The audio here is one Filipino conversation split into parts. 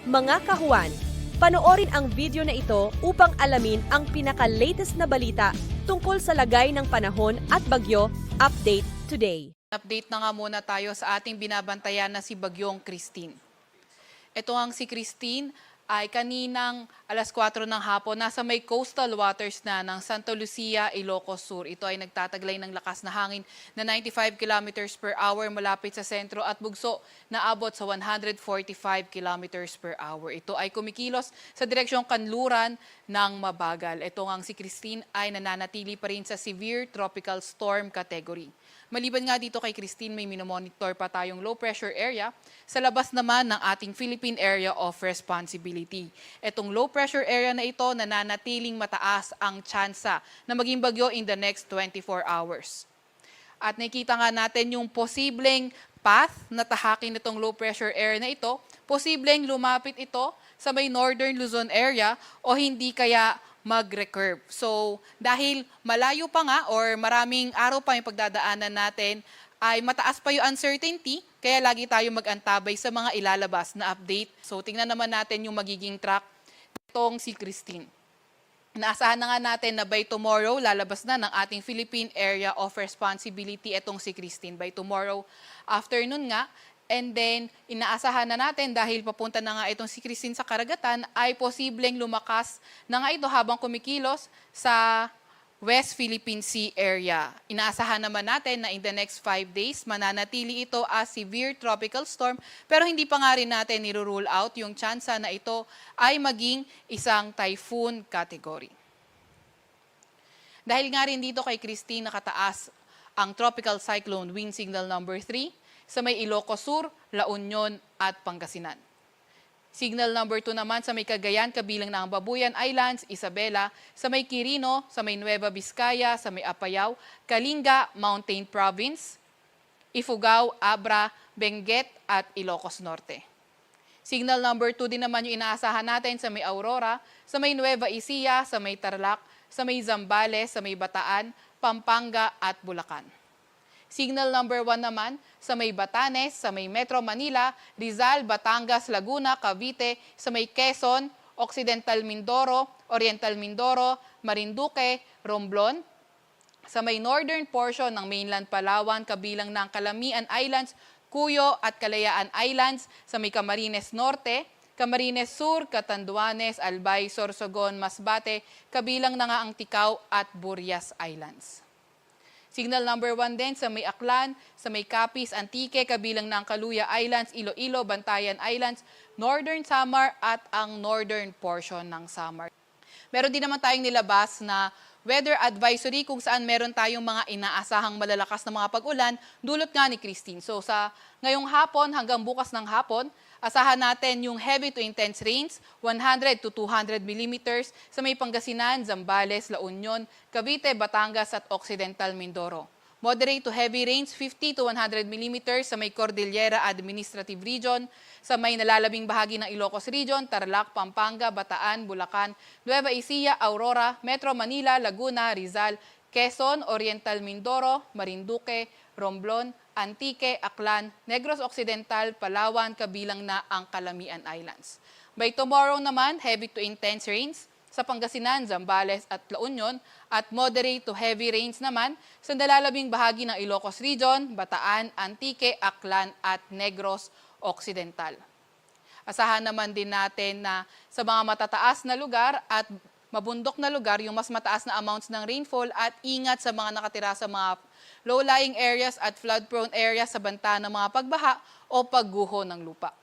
Mga kahuan, panoorin ang video na ito upang alamin ang pinaka-latest na balita tungkol sa lagay ng panahon at bagyo. Update today. Update na nga muna tayo sa ating binabantayan na si Bagyong Christine. Ito ang si Christine ay kaninang alas 4 ng hapon nasa may coastal waters na ng Santa Lucia, Ilocos Sur. Ito ay nagtataglay ng lakas na hangin na 95 kilometers per hour malapit sa sentro at bugso na abot sa 145 kilometers per hour. Ito ay kumikilos sa direksyong kanluran ng mabagal. Ito ang si Christine ay nananatili pa rin sa severe tropical storm category. Maliban nga dito kay Christine, may minomonitor pa tayong low pressure area sa labas naman ng ating Philippine Area of Responsibility. Itong low pressure area na ito, nananatiling mataas ang tsansa na maging bagyo in the next 24 hours. At nakita nga natin yung posibleng path na tahakin nitong low pressure area na ito, posibleng lumapit ito sa may northern Luzon area o hindi kaya mag-recurve. So, dahil malayo pa nga or maraming araw pa yung pagdadaanan natin, ay mataas pa yung uncertainty, kaya lagi tayo mag-antabay sa mga ilalabas na update. So, tingnan naman natin yung magiging track nitong si Christine. Naasahan na nga natin na by tomorrow, lalabas na ng ating Philippine Area of Responsibility itong si Christine. By tomorrow afternoon nga, and then, inaasahan na natin dahil papunta na nga itong si Christine sa karagatan, ay posibleng lumakas na nga ito habang kumikilos sa West Philippine Sea area. Inaasahan naman natin na in the next 5 days, mananatili ito as severe tropical storm, pero hindi pa nga rin natin nirule out yung tsansa na ito ay maging isang typhoon category. Dahil nga rin dito kay Christine nakataas ang tropical cyclone wind signal number 3, sa may Ilocos Sur, La Union at Pangasinan. Signal number 2 naman sa may Cagayan, kabilang na ang Babuyan Islands, Isabela, sa may Quirino, sa may Nueva Vizcaya, sa may Apayao, Kalinga, Mountain Province, Ifugao, Abra, Benguet at Ilocos Norte. Signal number 2 din naman yung inaasahan natin sa may Aurora, sa may Nueva Ecija, sa may Tarlac, sa may Zambales, sa may Bataan, Pampanga at Bulacan. Signal number 1 naman sa may Batanes, sa may Metro Manila, Rizal, Batangas, Laguna, Cavite, sa may Quezon, Occidental Mindoro, Oriental Mindoro, Marinduque, Romblon, sa may northern portion ng mainland Palawan, kabilang ng Calamian Islands, Cuyo at Kalayaan Islands, sa may Camarines Norte, Camarines Sur, Catanduanes, Albay, Sorsogon, Masbate, kabilang na nga ang Ticao at Burias Islands. Signal number 1 din sa may Aklan, sa may Capiz, Antique, kabilang ng Caluya Islands, Iloilo, Bantayan Islands, Northern Samar at ang northern portion ng Samar. Meron din naman tayong nilabas na weather advisory kung saan meron tayong mga inaasahang malalakas na mga pag-ulan, dulot nga ni Christine. So sa ngayong hapon hanggang bukas ng hapon, asahan natin yung heavy to intense rains, 100 to 200 millimeters sa may Pangasinan, Zambales, La Union, Cavite, Batangas at Occidental Mindoro. Moderate to heavy rains, 50 to 100 millimeters sa may Cordillera Administrative Region, sa may nalalabing bahagi ng Ilocos Region, Tarlac, Pampanga, Bataan, Bulacan, Nueva Ecija, Aurora, Metro Manila, Laguna, Rizal, Quezon, Oriental Mindoro, Marinduque, Romblon, Antique, Aklan, Negros Occidental, Palawan, kabilang na ang Calamian Islands. By tomorrow naman, heavy to intense rains sa Pangasinan, Zambales at La Union at moderate to heavy rains naman sa nalalabing bahagi ng Ilocos Region, Bataan, Antique, Aklan at Negros Occidental. Asahan naman din natin na sa mga matataas na lugar at mabundok na lugar, yung mas mataas na amounts ng rainfall at ingat sa mga nakatira sa mga low-lying areas at flood-prone areas sa banta ng mga pagbaha o pagguho ng lupa.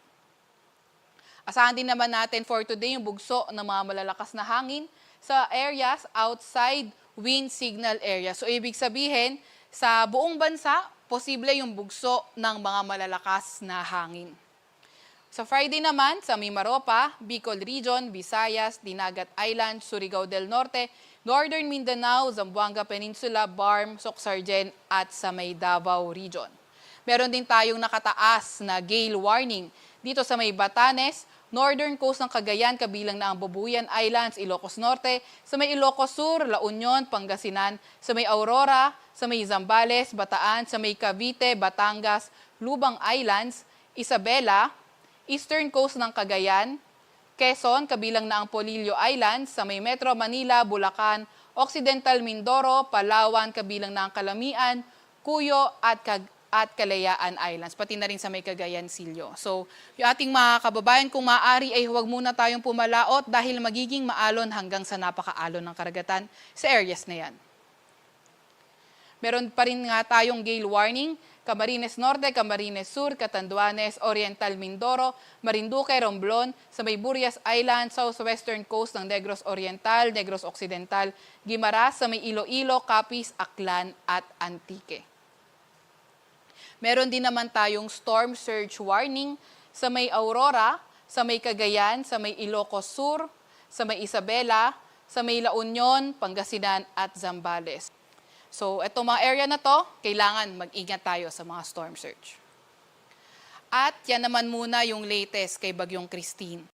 Asahan din naman natin for today yung bugso ng mga malalakas na hangin sa areas outside wind signal area. So ibig sabihin, sa buong bansa, posible yung bugso ng mga malalakas na hangin. Sa Friday naman, sa Mimaropa, Bicol Region, Visayas, Dinagat Island, Surigao del Norte, Northern Mindanao, Zamboanga Peninsula, Barm, Socsargen at sa may Davao Region. Meron din tayong nakataas na gale warning dito sa may Batanes, northern coast ng Cagayan, kabilang na ang Babuyan Islands, Ilocos Norte, sa may Ilocos Sur, La Union, Pangasinan, sa may Aurora, sa may Zambales, Bataan, sa may Cavite, Batangas, Lubang Islands, Isabela, eastern coast ng Cagayan, Quezon, kabilang na ang Polillo Islands sa may Metro Manila, Bulacan, Occidental Mindoro, Palawan, kabilang na ang Calamian, Cuyo at Kalayaan Islands, pati na rin sa may Cagayan Silio. So, yung ating mga kababayan, kung maaari ay huwag muna tayong pumalaot dahil magiging maalon hanggang sa napakaalon ng karagatan sa areas na yan. Meron pa rin nga tayong gale warning, Camarines Norte, Camarines Sur, Catanduanes, Oriental Mindoro, Marinduque, Romblon, sa may Burias Island, southwestern coast ng Negros Oriental, Negros Occidental, Guimaras, sa may Iloilo, Capiz, Aklan at Antique. Meron din naman tayong storm surge warning sa may Aurora, sa may Cagayan, sa may Ilocos Sur, sa may Isabela, sa may La Union, Pangasinan at Zambales. So, itong mga area na to, kailangan mag-ingat tayo sa mga storm surge. At yan naman muna yung latest kay Bagyong Christine.